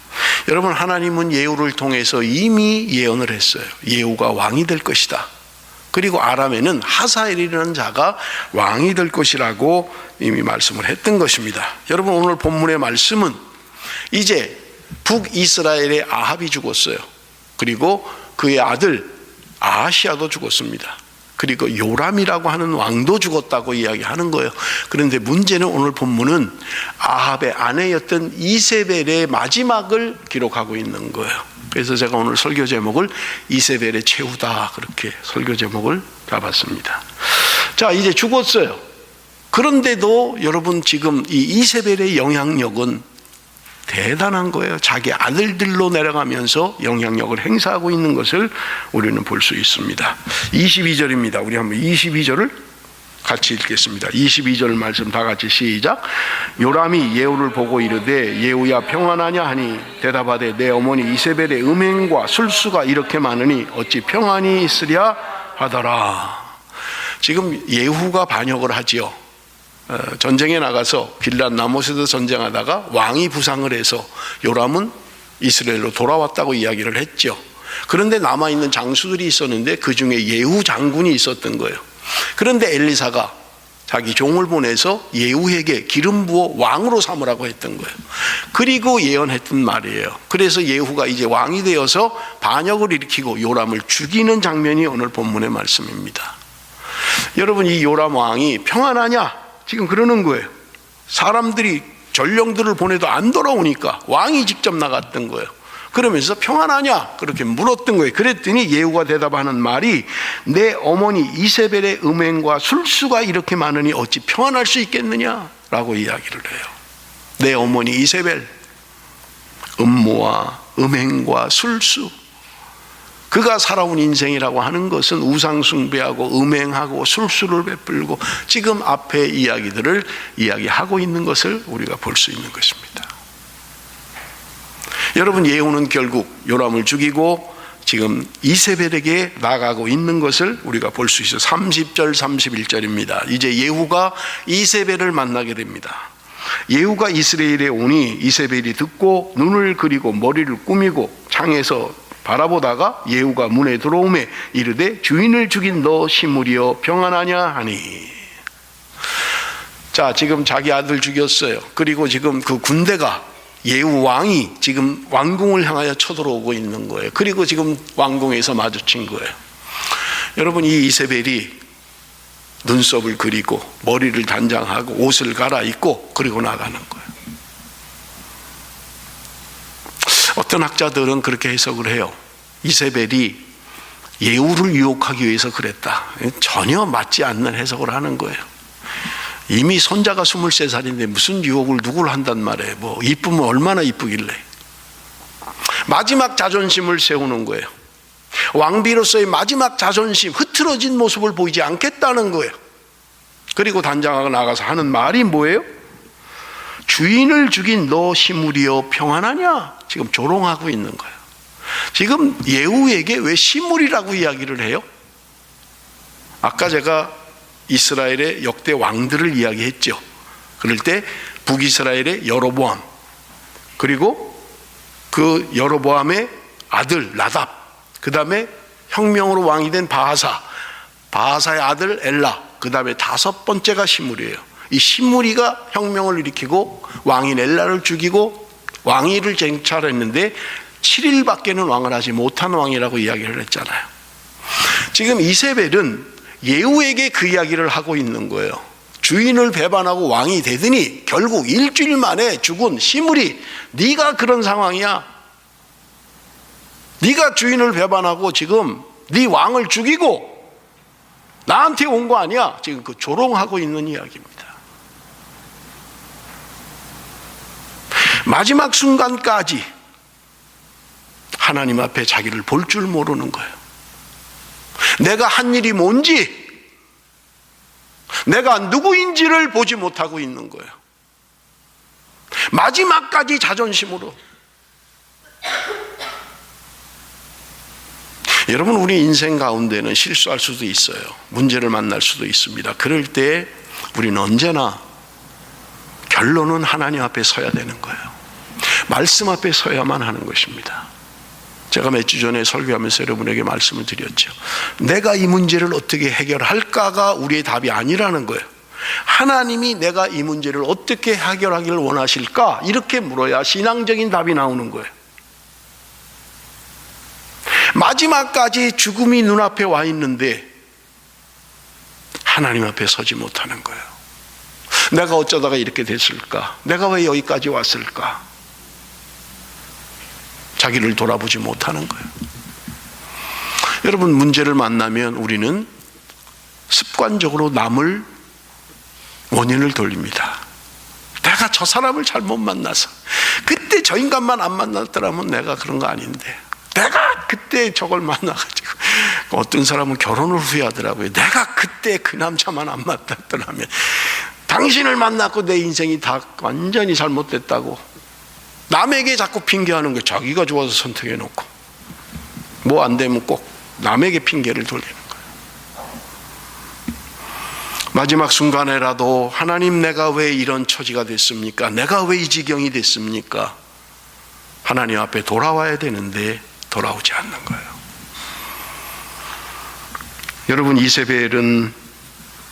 여러분, 하나님은 예후를 통해서 이미 예언을 했어요. 예후가 왕이 될 것이다. 그리고 아람에는 하사엘이라는 자가 왕이 될 것이라고 이미 말씀을 했던 것입니다. 여러분, 오늘 본문의 말씀은 이제 북이스라엘의 아합이 죽었어요. 그리고 그의 아들 아하시아도 죽었습니다. 그리고 요람이라고 하는 왕도 죽었다고 이야기하는 거예요. 그런데 문제는 오늘 본문은 아합의 아내였던 이세벨의 마지막을 기록하고 있는 거예요. 그래서 제가 오늘 설교 제목을 이세벨의 최후다, 그렇게 설교 제목을 잡았습니다. 자, 이제 죽었어요. 그런데도 여러분, 지금 이 이세벨의 영향력은 대단한 거예요. 자기 아들들로 내려가면서 영향력을 행사하고 있는 것을 우리는 볼 수 있습니다. 22절입니다. 우리 한번 22절을 같이 읽겠습니다. 22절 말씀 다 같이 시작. 요람이 예후를 보고 이르되 예후야 평안하냐 하니 대답하되 내 어머니 이세벨의 음행과 술수가 이렇게 많으니 어찌 평안이 있으랴 하더라. 지금 예후가 반역을 하지요. 전쟁에 나가서 길랏 라못에서 전쟁하다가 왕이 부상을 해서 요람은 이스라엘로 돌아왔다고 이야기를 했죠. 그런데 남아있는 장수들이 있었는데 그 중에 예후 장군이 있었던 거예요. 그런데 엘리사가 자기 종을 보내서 예후에게 기름 부어 왕으로 삼으라고 했던 거예요. 그리고 예언했던 말이에요. 그래서 예후가 이제 왕이 되어서 반역을 일으키고 요람을 죽이는 장면이 오늘 본문의 말씀입니다. 여러분, 이 요람 왕이 평안하냐? 지금 그러는 거예요. 사람들이 전령들을 보내도 안 돌아오니까 왕이 직접 나갔던 거예요. 그러면서 평안하냐? 그렇게 물었던 거예요. 그랬더니 예후가 대답하는 말이 내 어머니 이세벨의 음행과 술수가 이렇게 많으니 어찌 평안할 수 있겠느냐? 라고 이야기를 해요. 내 어머니 이세벨, 음모와 음행과 술수, 그가 살아온 인생이라고 하는 것은 우상숭배하고 음행하고 술수를 베풀고 지금 앞에 이야기들을 이야기하고 있는 것을 우리가 볼 수 있는 것입니다. 여러분, 예후는 결국 요람을 죽이고 지금 이세벨에게 나가고 있는 것을 우리가 볼 수 있어요. 30절 31절입니다. 이제 예후가 이세벨을 만나게 됩니다. 예후가 이스라엘에 오니 이세벨이 듣고 눈을 그리고 머리를 꾸미고 창에서 바라보다가 예후가 문에 들어오매 이르되 주인을 죽인 너 시므리여 평안하냐 하니. 자, 지금 자기 아들 죽였어요. 그리고 지금 그 군대가 예후 왕이 지금 왕궁을 향하여 쳐들어오고 있는 거예요. 그리고 지금 왕궁에서 마주친 거예요. 여러분, 이 이세벨이 눈썹을 그리고 머리를 단장하고 옷을 갈아입고 그리고 나가는 거예요. 어떤 학자들은 그렇게 해석을 해요. 이세벨이 예후를 유혹하기 위해서 그랬다. 전혀 맞지 않는 해석을 하는 거예요. 이미 손자가 23살인데 무슨 유혹을 누구를 한단 말이에요. 뭐 이쁘면 얼마나 이쁘길래. 마지막 자존심을 세우는 거예요. 왕비로서의 마지막 자존심, 흐트러진 모습을 보이지 않겠다는 거예요. 그리고 단장하고 나가서 하는 말이 뭐예요? 주인을 죽인 너 시므리여 평안하냐? 지금 조롱하고 있는 거예요. 지금 예후에게 왜 시므리라고 이야기를 해요? 아까 제가 이스라엘의 역대 왕들을 이야기했죠. 그럴 때 북이스라엘의 여로보암, 그리고 그 여로보암의 아들 나답, 그 다음에 혁명으로 왕이 된 바하사의 아들 엘라, 그 다음에 5번째가 시므리예요. 이 시므리가 혁명을 일으키고 왕인 엘라를 죽이고 왕위를 쟁취했는데 7일밖에는 왕을 하지 못한 왕이라고 이야기를 했잖아요. 지금 이세벨은 예후에게 그 이야기를 하고 있는 거예요. 주인을 배반하고 왕이 되더니 결국 일주일 만에 죽은 시므리, 네가 그런 상황이야. 네가 주인을 배반하고 지금 네 왕을 죽이고 나한테 온 거 아니야. 지금 그 조롱하고 있는 이야기입니다. 마지막 순간까지 하나님 앞에 자기를 볼 줄 모르는 거예요. 내가 한 일이 뭔지, 내가 누구인지를 보지 못하고 있는 거예요. 마지막까지 자존심으로. 여러분, 우리 인생 가운데는 실수할 수도 있어요. 문제를 만날 수도 있습니다. 그럴 때 우리는 언제나 결론은 하나님 앞에 서야 되는 거예요. 말씀 앞에 서야만 하는 것입니다. 제가 몇 주 전에 설교하면서 여러분에게 말씀을 드렸죠. 내가 이 문제를 어떻게 해결할까가 우리의 답이 아니라는 거예요. 하나님이 내가 이 문제를 어떻게 해결하기를 원하실까? 이렇게 물어야 신앙적인 답이 나오는 거예요. 마지막까지 죽음이 눈앞에 와 있는데 하나님 앞에 서지 못하는 거예요. 내가 어쩌다가 이렇게 됐을까? 내가 왜 여기까지 왔을까? 자기를 돌아보지 못하는 거예요. 여러분, 문제를 만나면 우리는 습관적으로 남을 원인을 돌립니다. 내가 저 사람을 잘못 만나서, 그때 저 인간만 안 만났더라면 내가 그런 거 아닌데, 내가 그때 저걸 만나가지고, 어떤 사람은 결혼을 후회하더라고요. 내가 그때 그 남자만 안 만났더라면, 당신을 만났고 내 인생이 다 완전히 잘못됐다고 남에게 자꾸 핑계하는 거예요. 자기가 좋아서 선택해놓고 뭐 안 되면 꼭 남에게 핑계를 돌리는 거예요. 마지막 순간에라도 하나님, 내가 왜 이런 처지가 됐습니까? 내가 왜 이 지경이 됐습니까? 하나님 앞에 돌아와야 되는데 돌아오지 않는 거예요. 여러분, 이세벨은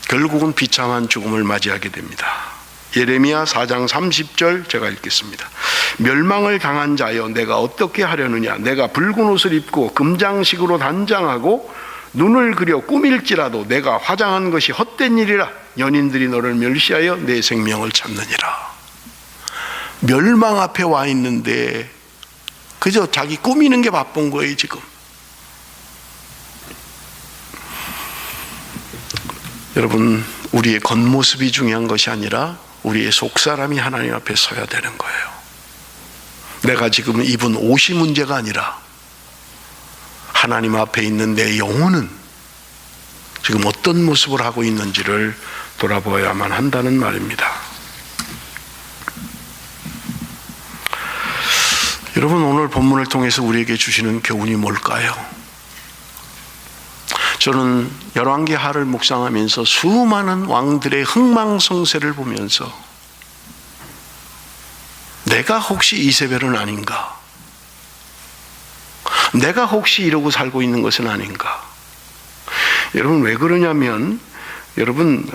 결국은 비참한 죽음을 맞이하게 됩니다. 예레미야 4장 30절 제가 읽겠습니다. 멸망을 당한 자여, 내가 어떻게 하려느냐? 내가 붉은 옷을 입고 금장식으로 단장하고 눈을 그려 꾸밀지라도 내가 화장한 것이 헛된 일이라. 연인들이 너를 멸시하여 내 생명을 찾느니라. 멸망 앞에 와 있는데 그저 자기 꾸미는 게 바쁜 거예요. 지금 여러분, 우리의 겉모습이 중요한 것이 아니라 우리의 속사람이 하나님 앞에 서야 되는 거예요. 내가 지금 입은 옷이 문제가 아니라 하나님 앞에 있는 내 영혼은 지금 어떤 모습을 하고 있는지를 돌아보아야만 한다는 말입니다. 여러분, 오늘 본문을 통해서 우리에게 주시는 교훈이 뭘까요? 저는 열왕기하를 묵상하면서 수많은 왕들의 흥망성쇠를 보면서 내가 혹시 이세벨은 아닌가? 내가 혹시 이러고 살고 있는 것은 아닌가? 여러분 왜 그러냐면 여러분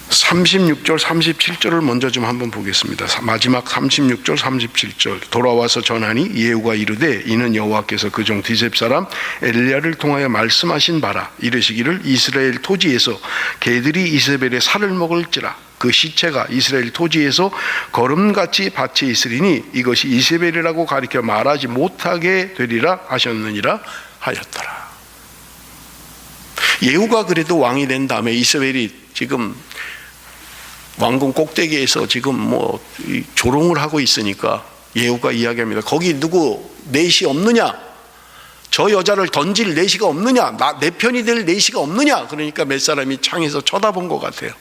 36절 37절을 먼저 좀 한번 보겠습니다. 마지막 36절 37절. 돌아와서 전하니 예후가 이르되 이는 여호와께서 그 종 디셉 사람 엘리야를 통하여 말씀하신 바라. 이르시기를 이스라엘 토지에서 개들이 이세벨의 살을 먹을지라. 그 시체가 이스라엘 토지에서 거름같이 밭에 있으리니 이것이 이세벨이라고 가리켜 말하지 못하게 되리라 하셨느니라 하였더라. 예후가 그래도 왕이 된 다음에 이세벨이 지금 왕궁 꼭대기에서 지금 뭐 조롱을 하고 있으니까 예후가 이야기합니다. 거기 누구 내시 없느냐? 저 여자를 던질 내시가 없느냐? 내 편이 될 내시가 없느냐? 그러니까 몇 사람이 창에서 쳐다본 것 같아요.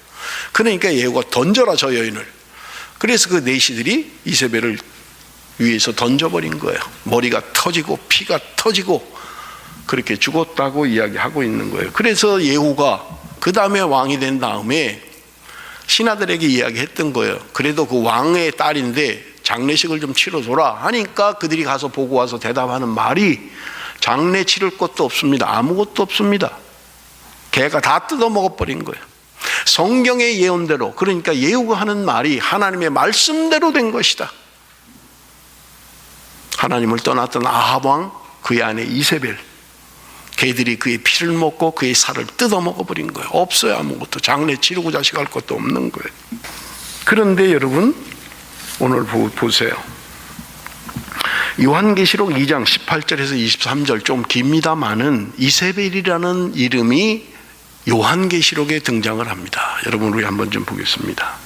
그러니까 예후가 던져라 저 여인을. 그래서 그 내시들이 이세벨을 위에서 던져버린 거예요. 머리가 터지고 피가 터지고 그렇게 죽었다고 이야기하고 있는 거예요. 그래서 예후가 그 다음에 왕이 된 다음에 신하들에게 이야기했던 거예요. 그래도 그 왕의 딸인데 장례식을 좀 치러줘라 하니까 그들이 가서 보고 와서 대답하는 말이 장례 치를 것도 없습니다. 아무것도 없습니다. 개가 다 뜯어먹어버린 거예요. 성경의 예언대로, 그러니까 예후가 하는 말이 하나님의 말씀대로 된 것이다. 하나님을 떠났던 아합 왕, 그의 아내 이세벨, 개들이 그의 피를 먹고 그의 살을 뜯어먹어버린 거예요. 없어요. 아무것도. 장례 치르고 자식할 것도 없는 거예요. 그런데 여러분 오늘 보세요. 요한계시록 2장 18절에서 23절 좀 깁니다마는 이세벨이라는 이름이 요한계시록에 등장을 합니다. 여러분 우리 한번 좀 보겠습니다.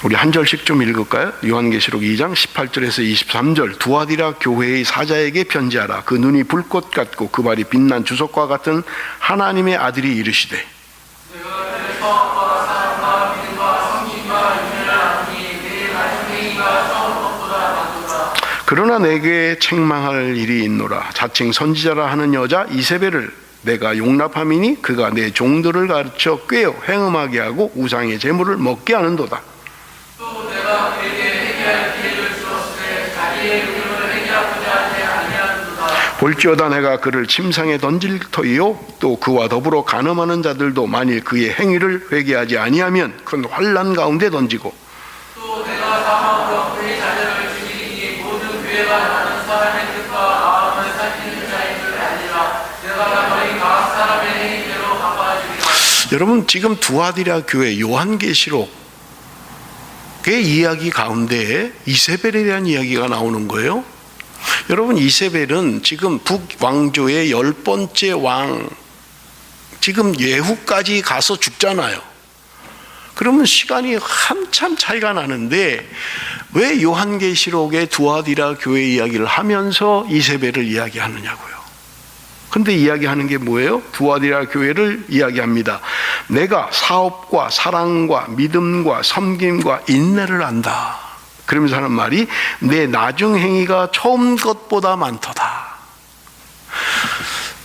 우리 한 절씩 좀 읽을까요? 요한계시록 2장 18절에서 23절. 두아디라 교회의 사자에게 편지하라. 그 눈이 불꽃 같고 그 발이 빛난 주석과 같은 하나님의 아들이 이르시되 그러나 내게 책망할 일이 있노라. 자칭 선지자라 하는 여자 이세벨을 내가 용납함이니 그가 내 종들을 가르쳐 꾀어 행음하게 하고 우상의 제물을 먹게 하는도다. 또 내가 그에게 회개할 기회를 주었으되 자기의 의를 회개하고자 하지 아니하는도다. 볼지어다 내가 그를 침상에 던질 터이요 또 그와 더불어 간음하는 자들도 만일 그의 행위를 회개하지 아니하면 큰 환난 가운데 던지고 또 내가 사망으로 그의 자녀를 죽이니 모든 교회가 나는 사람의 뜻과 마음을 살피는 자인 줄 알리라. 내가 너희 각 사람의 행위대로 갚아주리라. 여러분 지금 두아디라 교회 요한계시록 그 이야기 가운데 이세벨에 대한 이야기가 나오는 거예요. 여러분 이세벨은 지금 북왕조의 10번째 왕, 지금 예후까지 가서 죽잖아요. 그러면 시간이 한참 차이가 나는데 왜 요한계시록의 두아디라 교회 이야기를 하면서 이세벨을 이야기하느냐고요. 근데 이야기하는 게 뭐예요? 두아디라 교회를 이야기합니다. 내가 사업과 사랑과 믿음과 섬김과 인내를 안다. 그러면서 하는 말이 내 나중 행위가 처음 것보다 많도다.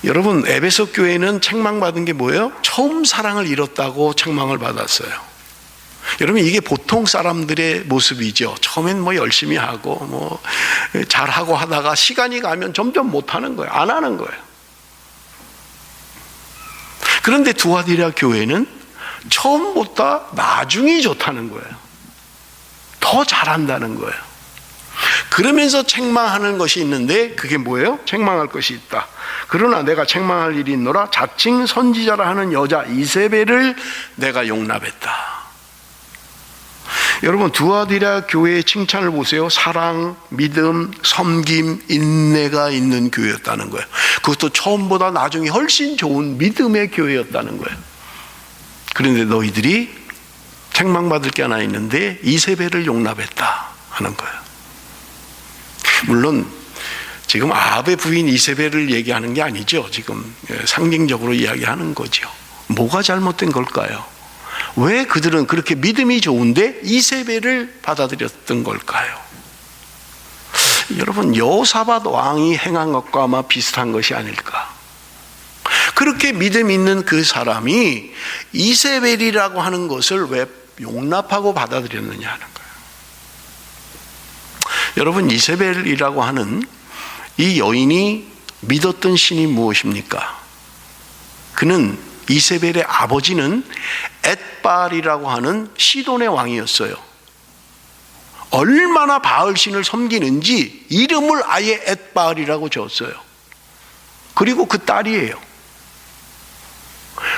여러분 에베소 교회는 책망받은 게 뭐예요? 처음 사랑을 잃었다고 책망을 받았어요. 여러분 이게 보통 사람들의 모습이죠. 처음엔 뭐 열심히 하고 뭐 잘하고 하다가 시간이 가면 점점 못하는 거예요. 안 하는 거예요. 그런데 두아디라 교회는 처음보다 나중이 좋다는 거예요. 더 잘한다는 거예요. 그러면서 책망하는 것이 있는데 그게 뭐예요? 책망할 것이 있다. 그러나 내가 책망할 일이 있노라. 자칭 선지자라 하는 여자 이세벨을 내가 용납했다. 여러분 두아디라 교회의 칭찬을 보세요. 사랑, 믿음, 섬김, 인내가 있는 교회였다는 거예요. 그것도 처음보다 나중에 훨씬 좋은 믿음의 교회였다는 거예요. 그런데 너희들이 책망받을 게 하나 있는데 이세벨을 용납했다 하는 거예요. 물론 지금 아합의 부인 이세벨을 얘기하는 게 아니죠. 지금 상징적으로 이야기하는 거죠. 뭐가 잘못된 걸까요? 왜 그들은 그렇게 믿음이 좋은데 이세벨을 받아들였던 걸까요? 여러분 여호사밧 왕이 행한 것과 아마 비슷한 것이 아닐까. 그렇게 믿음 있는 그 사람이 이세벨이라고 하는 것을 왜 용납하고 받아들였느냐 하는 거예요. 여러분, 이세벨이라고 하는 이 여인이 믿었던 신이 무엇입니까? 그는, 이세벨의 아버지는 엣발이라고 하는 시돈의 왕이었어요. 얼마나 바알신을 섬기는지 이름을 아예 엣발이라고 지었어요. 그리고 그 딸이에요.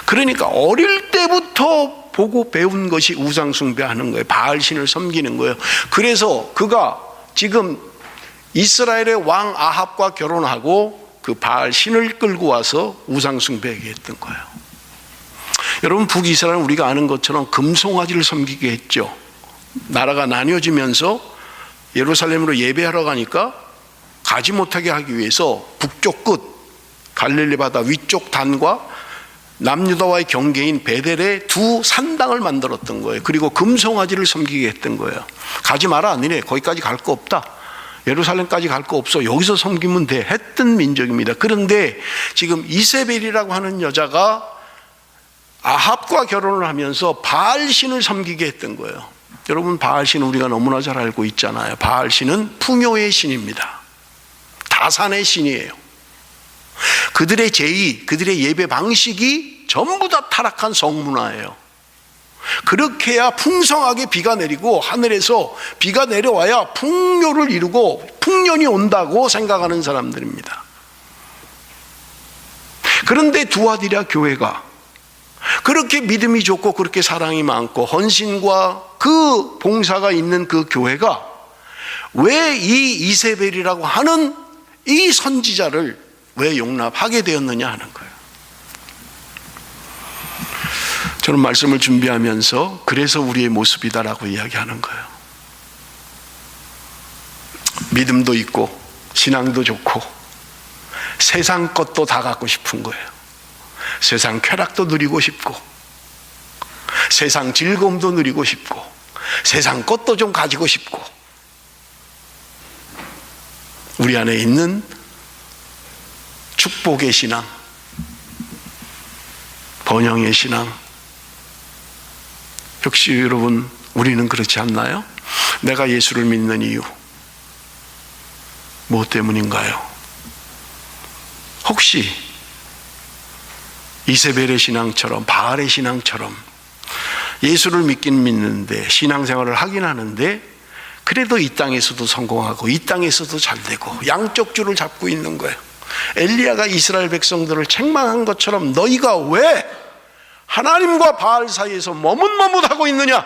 그러니까 어릴 때부터 보고 배운 것이 우상숭배하는 거예요. 바알신을 섬기는 거예요. 그래서 그가 지금 이스라엘의 왕 아합과 결혼하고 그 바알신을 끌고 와서 우상숭배하게 했던 거예요. 여러분, 북이스라엘은 우리가 아는 것처럼 금송아지를 섬기게 했죠. 나라가 나뉘어지면서 예루살렘으로 예배하러 가니까 가지 못하게 하기 위해서 북쪽 끝 갈릴리 바다 위쪽 단과 남유다와의 경계인 베델에 두 산당을 만들었던 거예요. 그리고 금송아지를 섬기게 했던 거예요. 가지 마라, 아니래. 거기까지 갈 거 없다. 예루살렘까지 갈 거 없어. 여기서 섬기면 돼. 했던 민족입니다. 그런데 지금 이세벨이라고 하는 여자가 아합과 결혼을 하면서 바알신을 섬기게 했던 거예요. 여러분, 바알신은 우리가 너무나 잘 알고 있잖아요. 바알신은 풍요의 신입니다. 다산의 신이에요. 그들의 제의, 그들의 예배 방식이 전부 다 타락한 성문화예요. 그렇게 해야 풍성하게 비가 내리고 하늘에서 비가 내려와야 풍요를 이루고 풍년이 온다고 생각하는 사람들입니다. 그런데 두아디라 교회가 그렇게 믿음이 좋고 그렇게 사랑이 많고 헌신과 그 봉사가 있는 그 교회가 왜 이 이세벨이라고 하는 이 선지자를 왜 용납하게 되었느냐 하는 거예요. 저는 말씀을 준비하면서 그래서 우리의 모습이다라고 이야기하는 거예요. 믿음도 있고 신앙도 좋고 세상 것도 다 갖고 싶은 거예요. 세상 쾌락도 누리고 싶고 세상 즐거움도 누리고 싶고 세상 것도 좀 가지고 싶고 우리 안에 있는 축복의 신앙, 번영의 신앙, 역시 여러분 우리는 그렇지 않나요? 내가 예수를 믿는 이유 무엇 때문인가요? 혹시 이세벨의 신앙처럼 바알의 신앙처럼 예수를 믿긴 믿는데 신앙생활을 하긴 하는데 그래도 이 땅에서도 성공하고 이 땅에서도 잘되고 양쪽 줄을 잡고 있는 거예요. 엘리야가 이스라엘 백성들을 책망한 것처럼 너희가 왜 하나님과 바알 사이에서 머뭇머뭇하고 있느냐?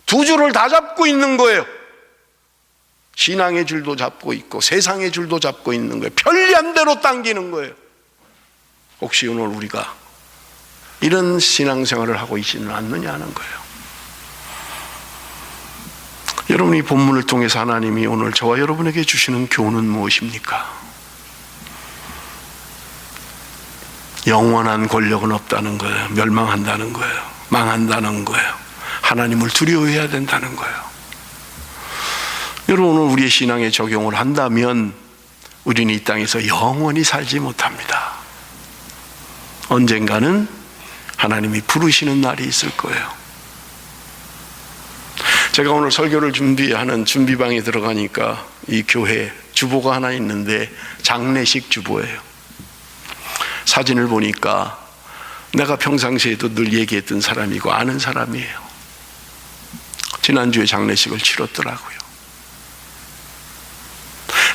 두 줄을 다 잡고 있는 거예요. 신앙의 줄도 잡고 있고 세상의 줄도 잡고 있는 거예요. 편리한 대로 당기는 거예요. 혹시 오늘 우리가 이런 신앙생활을 하고 있지는 않느냐 하는 거예요. 여러분, 이 본문을 통해서 하나님이 오늘 저와 여러분에게 주시는 교훈은 무엇입니까? 영원한 권력은 없다는 거예요. 멸망한다는 거예요. 망한다는 거예요. 하나님을 두려워해야 된다는 거예요. 여러분, 오늘 우리의 신앙에 적용을 한다면 우리는 이 땅에서 영원히 살지 못합니다. 언젠가는 하나님이 부르시는 날이 있을 거예요. 제가 오늘 설교를 준비하는 준비방에 들어가니까 이 교회 주보가 하나 있는데 장례식 주보예요. 사진을 보니까 내가 평상시에도 늘 얘기했던 사람이고 아는 사람이에요. 지난주에 장례식을 치렀더라고요.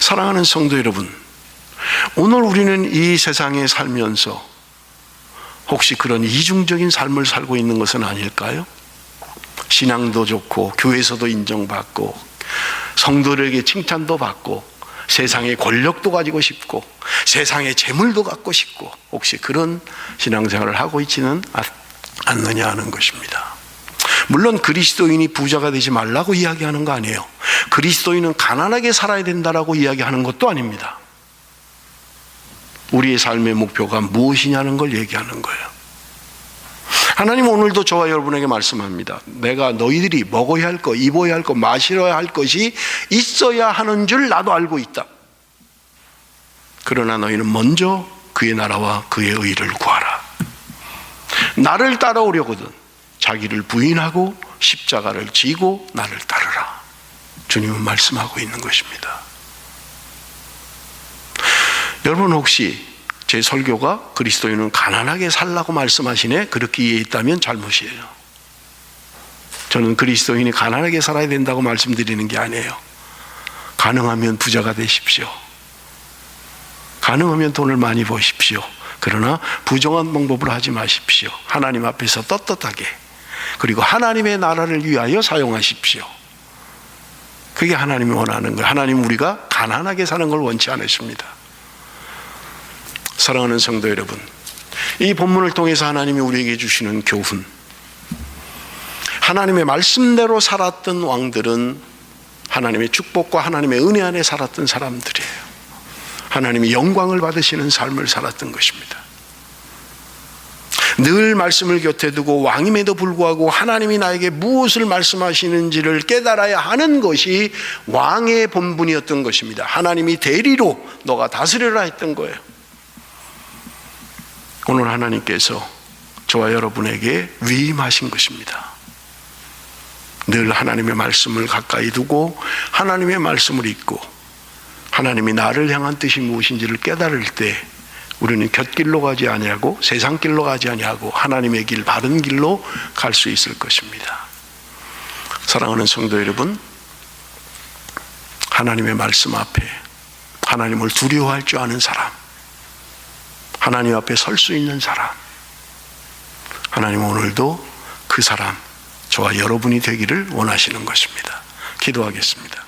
사랑하는 성도 여러분, 오늘 우리는 이 세상에 살면서 혹시 그런 이중적인 삶을 살고 있는 것은 아닐까요? 신앙도 좋고 교회에서도 인정받고 성도들에게 칭찬도 받고 세상의 권력도 가지고 싶고 세상의 재물도 갖고 싶고 혹시 그런 신앙생활을 하고 있지는 않느냐 하는 것입니다. 물론 그리스도인이 부자가 되지 말라고 이야기하는 거 아니에요. 그리스도인은 가난하게 살아야 된다라고 이야기하는 것도 아닙니다. 우리의 삶의 목표가 무엇이냐는 걸 얘기하는 거예요. 하나님 오늘도 저와 여러분에게 말씀합니다. 내가 너희들이 먹어야 할 것, 입어야 할 것, 마셔야 할 것이 있어야 하는 줄 나도 알고 있다. 그러나 너희는 먼저 그의 나라와 그의 의를 구하라. 나를 따라오려거든 자기를 부인하고 십자가를 지고 나를 따르라. 주님은 말씀하고 있는 것입니다. 여러분 혹시 제 설교가 그리스도인은 가난하게 살라고 말씀하시네? 그렇게 이해했다면 잘못이에요. 저는 그리스도인이 가난하게 살아야 된다고 말씀드리는 게 아니에요. 가능하면 부자가 되십시오. 가능하면 돈을 많이 버십시오. 그러나 부정한 방법으로 하지 마십시오. 하나님 앞에서 떳떳하게, 그리고 하나님의 나라를 위하여 사용하십시오. 그게 하나님이 원하는 거예요. 하나님은 우리가 가난하게 사는 걸 원치 않으십니다. 사랑하는 성도 여러분, 이 본문을 통해서 하나님이 우리에게 주시는 교훈, 하나님의 말씀대로 살았던 왕들은 하나님의 축복과 하나님의 은혜 안에 살았던 사람들이에요. 하나님이 영광을 받으시는 삶을 살았던 것입니다. 늘 말씀을 곁에 두고 왕임에도 불구하고 하나님이 나에게 무엇을 말씀하시는지를 깨달아야 하는 것이 왕의 본분이었던 것입니다. 하나님이 대리로 너가 다스려라 했던 거예요. 오늘 하나님께서 저와 여러분에게 위임하신 것입니다. 늘 하나님의 말씀을 가까이 두고 하나님의 말씀을 읽고 하나님이 나를 향한 뜻이 무엇인지를 깨달을 때 우리는 곁길로 가지 아니하고 세상 길로 가지 아니하고 하나님의 길, 바른 길로 갈 수 있을 것입니다. 사랑하는 성도 여러분, 하나님의 말씀 앞에 하나님을 두려워할 줄 아는 사람, 하나님 앞에 설 수 있는 사람, 하나님 오늘도 그 사람, 저와 여러분이 되기를 원하시는 것입니다. 기도하겠습니다.